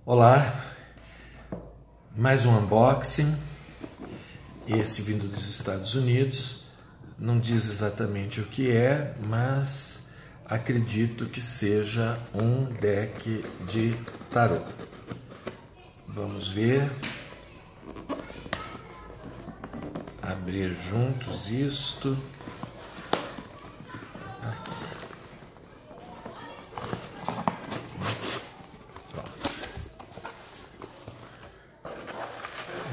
Olá, mais um unboxing, esse vindo dos Estados Unidos, não diz exatamente o que é, mas acredito que seja um deck de tarô. Vamos ver, abrir juntos isto.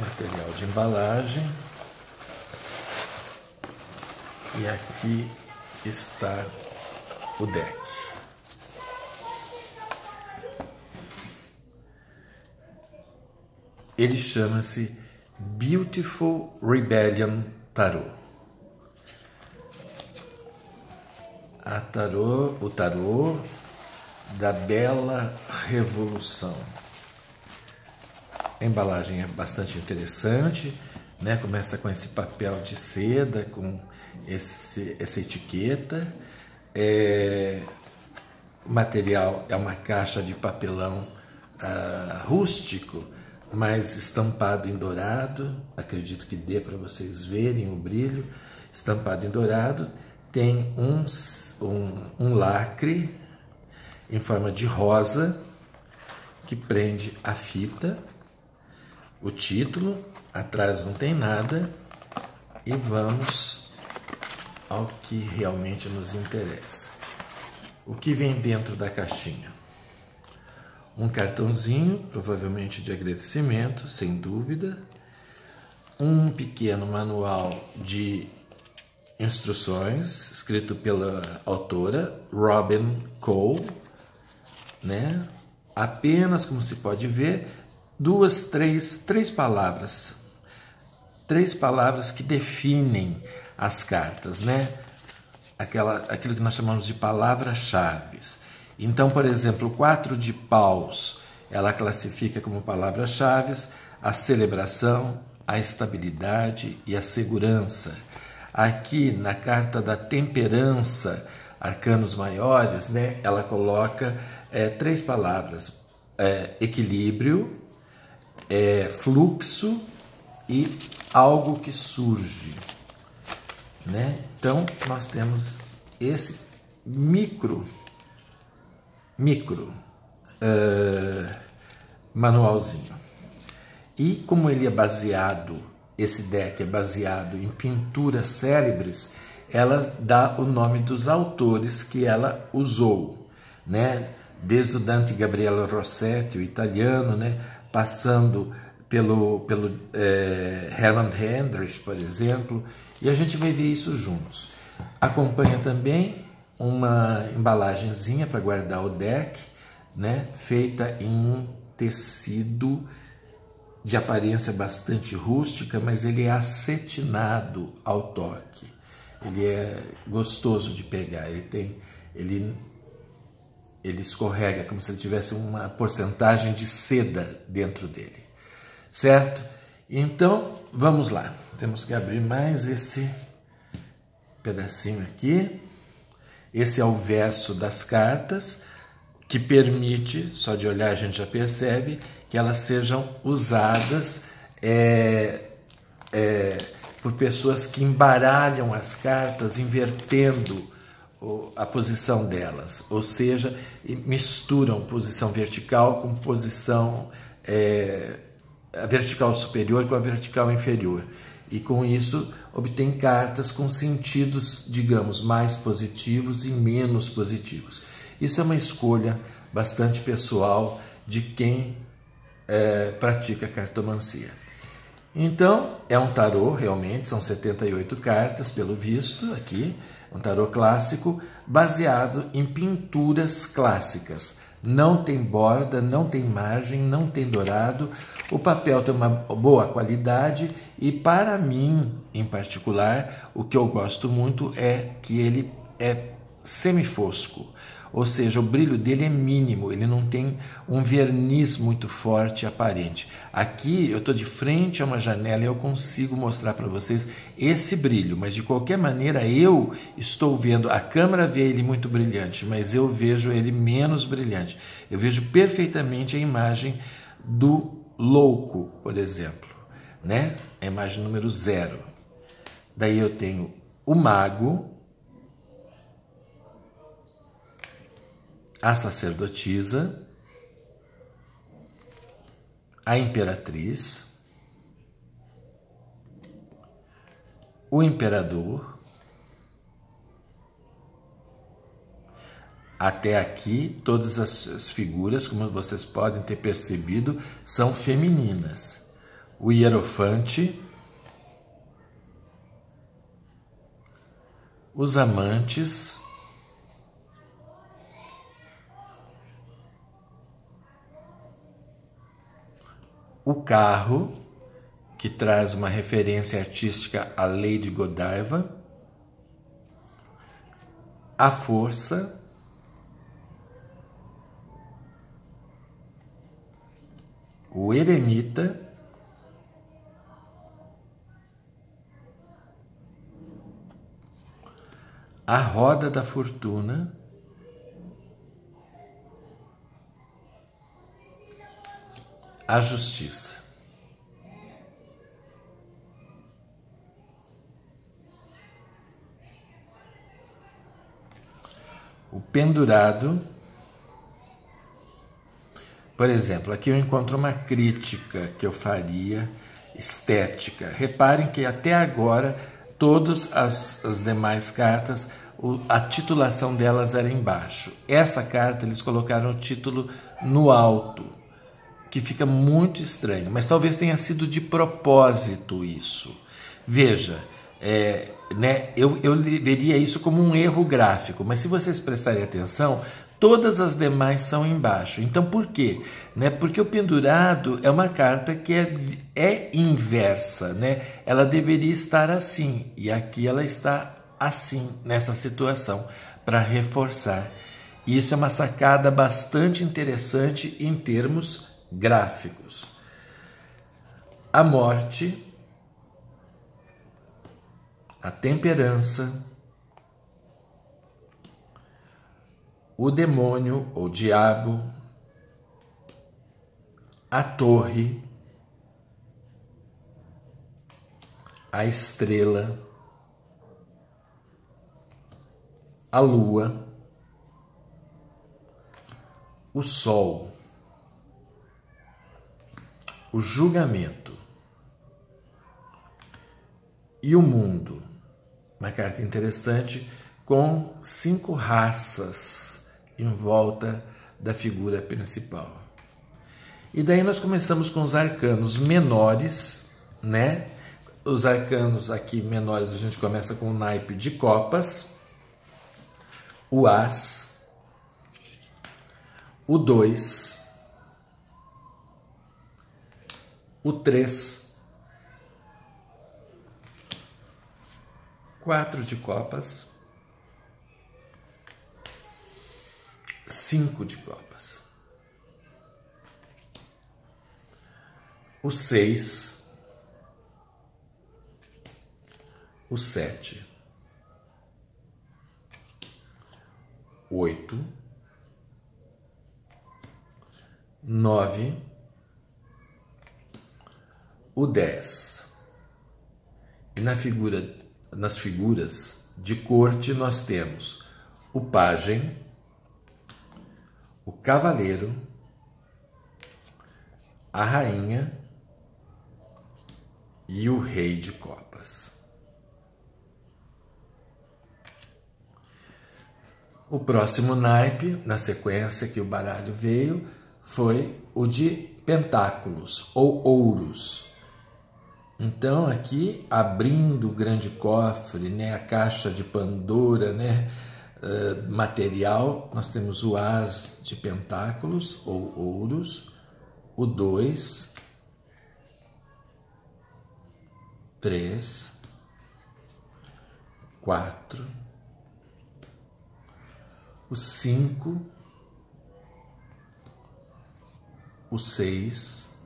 Material de embalagem, e aqui está o deck. Ele chama-se Beautiful Rebellion Tarot. O tarô da Bela Revolução. A embalagem é bastante interessante, né? Começa com esse papel de seda, com essa etiqueta. O material é uma caixa de papelão rústico, mas estampado em dourado. Acredito que dê para vocês verem o brilho. Estampado em dourado. Tem um lacre em forma de rosa que prende a fita. O título, atrás não tem nada, e vamos ao que realmente nos interessa. O que vem dentro da caixinha? Um cartãozinho, provavelmente de agradecimento, sem dúvida. Um pequeno manual de instruções, escrito pela autora Robin Cole, né? Apenas, como se pode ver, três palavras. Três palavras que definem as cartas, né? Aquilo que nós chamamos de palavras-chave. Então, por exemplo, o 4 de paus, ela classifica como palavras-chave a celebração, a estabilidade e a segurança. Aqui, na carta da temperança, arcanos maiores, né? Ela coloca três palavras: equilíbrio, fluxo e algo que surge, né? Então nós temos esse micro manualzinho, e como ele é baseado, esse deck é baseado em pinturas célebres, ela dá o nome dos autores que ela usou, né? Desde o Dante Gabriele Rossetti, o italiano, né? Passando pelo Hermann Hendrich, por exemplo, e a gente vai ver isso juntos. Acompanha também uma embalagenzinha para guardar o deck, né? Feita em um tecido de aparência bastante rústica, mas ele é acetinado ao toque. Ele é gostoso de pegar, ele escorrega como se ele tivesse uma porcentagem de seda dentro dele, certo? Então, vamos lá. Temos que abrir mais esse pedacinho aqui. Esse é o verso das cartas, que permite, só de olhar a gente já percebe, que elas sejam usadas por pessoas que embaralham as cartas, invertendo a posição delas, ou seja, misturam posição vertical com posição a vertical superior com a vertical inferior, e com isso obtém cartas com sentidos, digamos, mais positivos e menos positivos. Isso é uma escolha bastante pessoal de quem pratica cartomancia. Então, é um tarô, realmente, são 78 cartas, pelo visto, aqui, um tarô clássico, baseado em pinturas clássicas. Não tem borda, não tem margem, não tem dourado, o papel tem uma boa qualidade, e para mim, em particular, o que eu gosto muito é que ele é semifosco, ou seja, o brilho dele é mínimo, ele não tem um verniz muito forte e aparente. Aqui eu estou de frente a uma janela e eu consigo mostrar para vocês esse brilho, mas de qualquer maneira eu estou vendo, a câmera vê ele muito brilhante, mas eu vejo ele menos brilhante. Eu vejo perfeitamente a imagem do louco, por exemplo, né? A imagem número 0. Daí eu tenho o mago, a sacerdotisa, a imperatriz, o imperador. Até aqui, todas as figuras, como vocês podem ter percebido, são femininas. O hierofante, os amantes, o carro, que traz uma referência artística à Lady Godiva, a força, o eremita, a roda da fortuna, a justiça. O pendurado, por exemplo, aqui eu encontro uma crítica que eu faria estética. Reparem que até agora todas as demais cartas, a titulação delas era embaixo. Essa carta eles colocaram o título no alto, que fica muito estranho, mas talvez tenha sido de propósito isso. Veja, né, eu veria isso como um erro gráfico, mas se vocês prestarem atenção, todas as demais são embaixo. Então por quê? Né? Porque o pendurado é uma carta que é inversa, né? Ela deveria estar assim, e aqui ela está assim, nessa situação, para reforçar. Isso é uma sacada bastante interessante em termos gráficos. A morte, a temperança, o demônio ou diabo, a torre, a estrela, a lua, o sol, o julgamento e o mundo. Uma carta interessante com 5 raças em volta da figura principal. E daí nós começamos com os arcanos menores, né? Os arcanos aqui menores a gente começa com o naipe de copas, o as, o 2, o 3, 4 de copas, 5 de copas, o 6, o 7, 8, 9, o 10. E nas figuras de corte nós temos o pajem, o cavaleiro, a rainha e o rei de copas. O próximo naipe, na sequência que o baralho veio, foi o de pentáculos ou ouros. Então aqui, abrindo o grande cofre, né, a caixa de Pandora, né, material, nós temos o as de pentáculos ou ouros, o 2, 3, 4, o 5, o 6.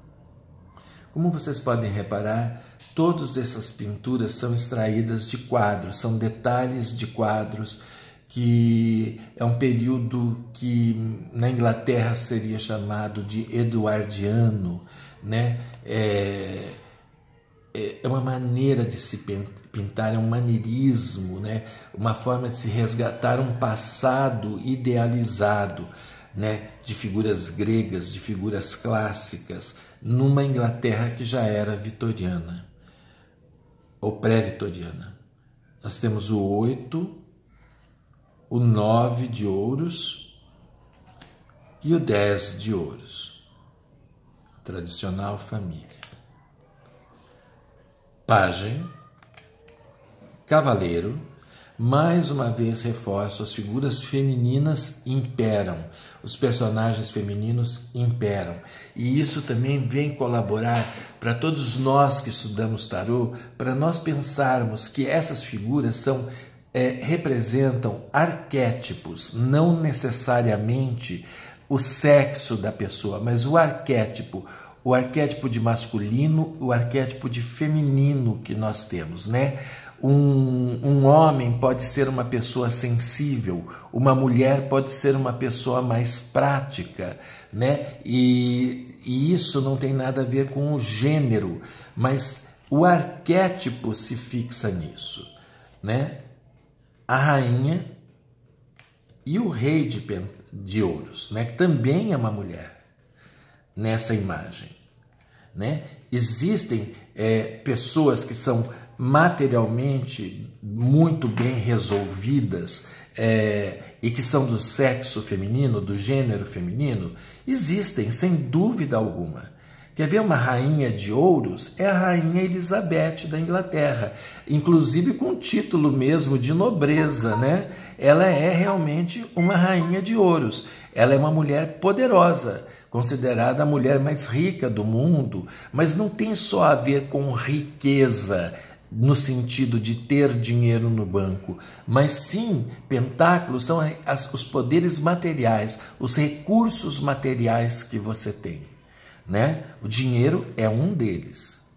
Como vocês podem reparar, todas essas pinturas são extraídas de quadros, são detalhes de quadros, que é um período que na Inglaterra seria chamado de eduardiano, né? É uma maneira de se pintar, é um maneirismo, né? Uma forma de se resgatar um passado idealizado, né? De figuras gregas, de figuras clássicas, numa Inglaterra que já era vitoriana, ou pré-vitoriana. Nós temos o 8, o 9 de ouros e o 10 de ouros. Tradicional família. Pajem, cavaleiro, mais uma vez reforço, as figuras femininas imperam, os personagens femininos imperam. E isso também vem colaborar para todos nós que estudamos tarô, para nós pensarmos que essas figuras representam arquétipos, não necessariamente o sexo da pessoa, mas o arquétipo de masculino, o arquétipo de feminino que nós temos, né? Um homem pode ser uma pessoa sensível, uma mulher pode ser uma pessoa mais prática, né? E isso não tem nada a ver com o gênero, mas o arquétipo se fixa nisso, né? A rainha e o rei de ouros, né? Que também é uma mulher nessa imagem, né? Existem pessoas que são materialmente muito bem resolvidas e que são do sexo feminino, do gênero feminino, existem, sem dúvida alguma. Quer ver uma rainha de ouros? É a rainha Elizabeth da Inglaterra, inclusive com título mesmo de nobreza, né? Ela é realmente uma rainha de ouros. Ela é uma mulher poderosa, considerada a mulher mais rica do mundo, mas não tem só a ver com riqueza, no sentido de ter dinheiro no banco, mas sim, pentáculos são os poderes materiais, os recursos materiais que você tem, né? O dinheiro é um deles.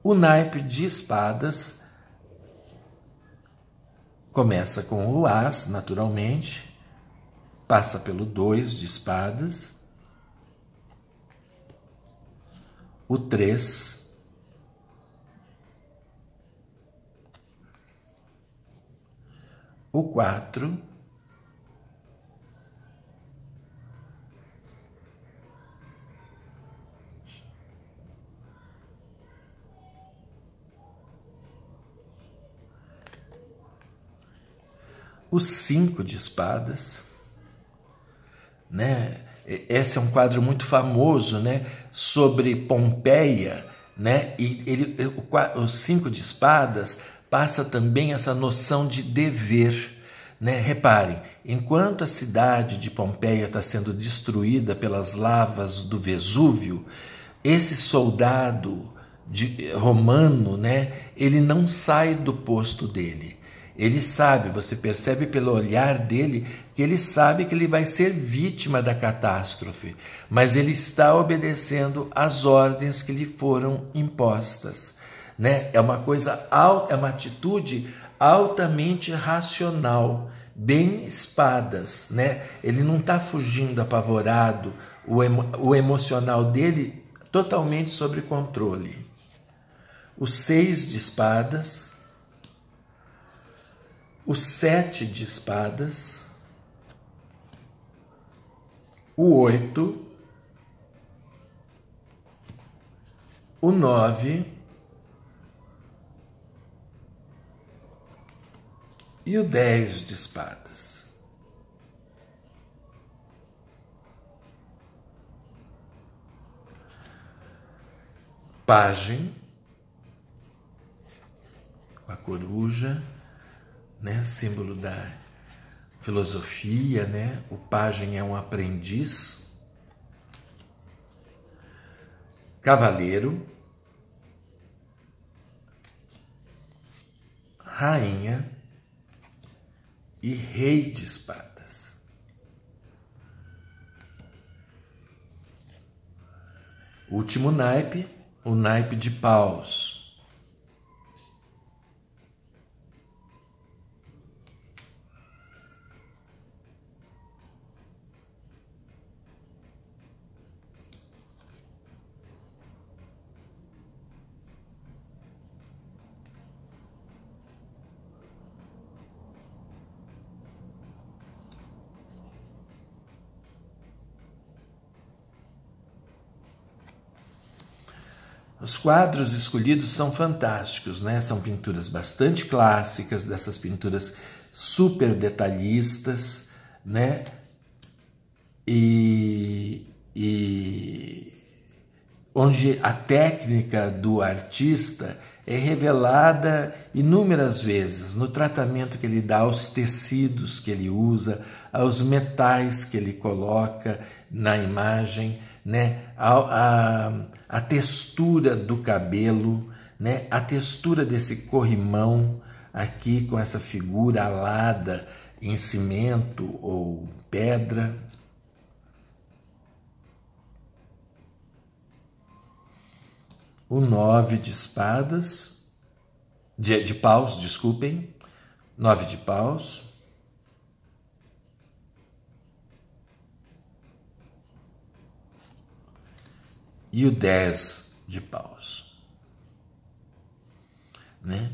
O naipe de espadas começa com o as, naturalmente, passa pelo 2 de espadas, o 3, o 4, o 5 de espadas, né? Esse é um quadro muito famoso, né? Sobre Pompeia, né? E o 5 de espadas passa também essa noção de dever, né? Reparem, enquanto a cidade de Pompeia está sendo destruída pelas lavas do Vesúvio, esse soldado romano, né? Ele não sai do posto dele. Ele sabe, você percebe pelo olhar dele, que ele sabe que ele vai ser vítima da catástrofe, mas ele está obedecendo às ordens que lhe foram impostas, né? É uma atitude altamente racional, bem espadas, né? Ele não está fugindo apavorado, o emocional dele totalmente sob controle. O 6 de espadas, o 7 de espadas, o 8, o 9 e o 10 de espadas. Pajem, com a coruja, né, símbolo da filosofia, né? O pajem é um aprendiz. Cavaleiro, rainha e rei de espadas. Último naipe, o naipe de paus. Os quadros escolhidos são fantásticos, né? São pinturas bastante clássicas, dessas pinturas super detalhistas, né? E onde a técnica do artista é revelada inúmeras vezes no tratamento que ele dá aos tecidos que ele usa, aos metais que ele coloca na imagem, né? A textura do cabelo, né? A textura desse corrimão aqui com essa figura alada em cimento ou pedra. O 9 de espadas, de paus, desculpem, 9 de paus. E o 10 de paus, né?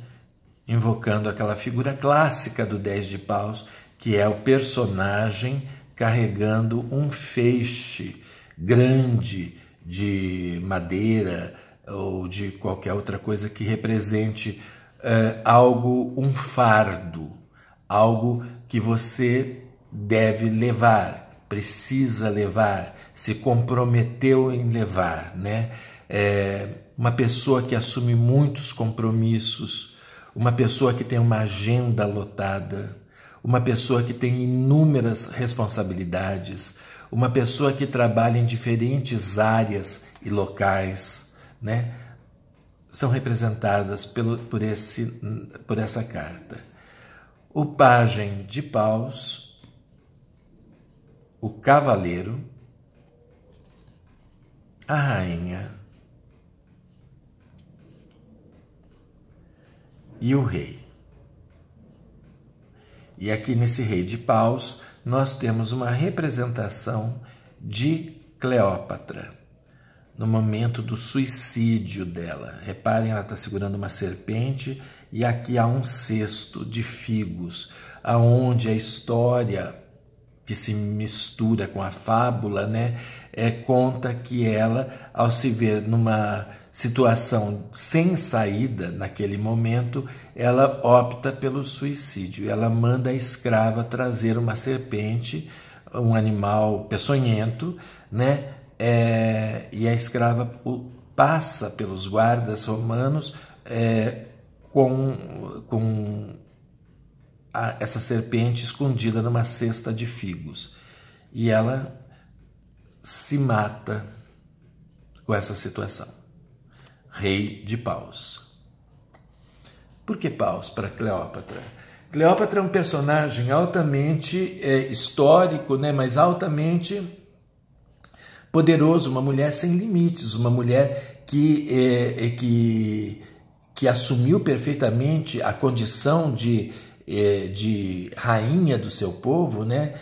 Invocando aquela figura clássica do 10 de paus, que é o personagem carregando um feixe grande de madeira ou de qualquer outra coisa que represente algo, um fardo, algo que você deve levar, precisa levar, se comprometeu em levar, né? Uma pessoa que assume muitos compromissos, uma pessoa que tem uma agenda lotada, uma pessoa que tem inúmeras responsabilidades, uma pessoa que trabalha em diferentes áreas e locais, né? São representadas por essa carta. O pajem de paus, o cavaleiro, a rainha e o rei. E aqui nesse rei de paus nós temos uma representação de Cleópatra no momento do suicídio dela. Reparem, ela está segurando uma serpente e aqui há um cesto de figos, aonde a história que se mistura com a fábula, né, conta que ela, ao se ver numa situação sem saída naquele momento, ela opta pelo suicídio. Ela manda a escrava trazer uma serpente, um animal peçonhento, né? E a escrava passa pelos guardas romanos com essa serpente escondida numa cesta de figos. E ela se mata com essa situação. Rei de paus. Por que paus para Cleópatra? Cleópatra é um personagem altamente histórico, né, mas altamente poderoso, uma mulher sem limites, uma mulher que assumiu perfeitamente a condição de rainha do seu povo, né,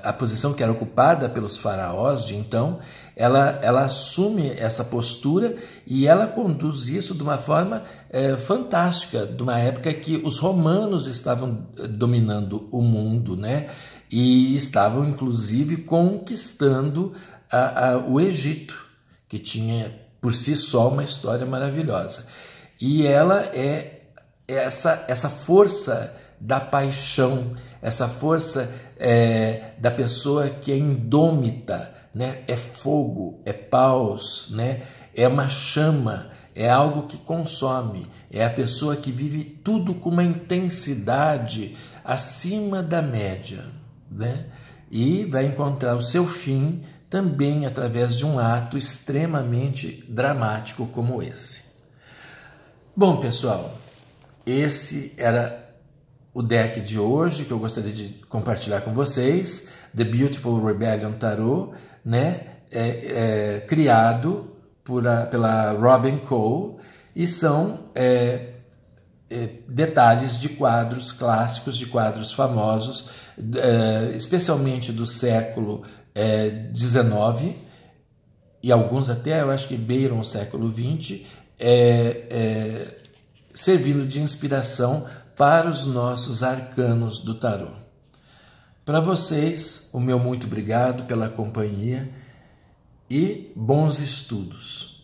a posição que era ocupada pelos faraós de então. Ela assume essa postura e ela conduz isso de uma forma fantástica, de uma época que os romanos estavam dominando o mundo, né? E estavam inclusive conquistando o Egito, que tinha por si só uma história maravilhosa. E ela é essa força da paixão, essa força da pessoa que é indômita, né? É fogo, é paus, né? É uma chama, é algo que consome, é a pessoa que vive tudo com uma intensidade acima da média, né? E vai encontrar o seu fim também através de um ato extremamente dramático como esse. Bom, pessoal, esse era o deck de hoje, que eu gostaria de compartilhar com vocês, The Beautiful Rebellion Tarot, né? Criado pela Robin Cole, e são detalhes de quadros clássicos, de quadros famosos, especialmente do século XIX, e alguns até, eu acho que beiram o século XX, servindo de inspiração para os nossos arcanos do tarô. Para vocês, o meu muito obrigado pela companhia e bons estudos.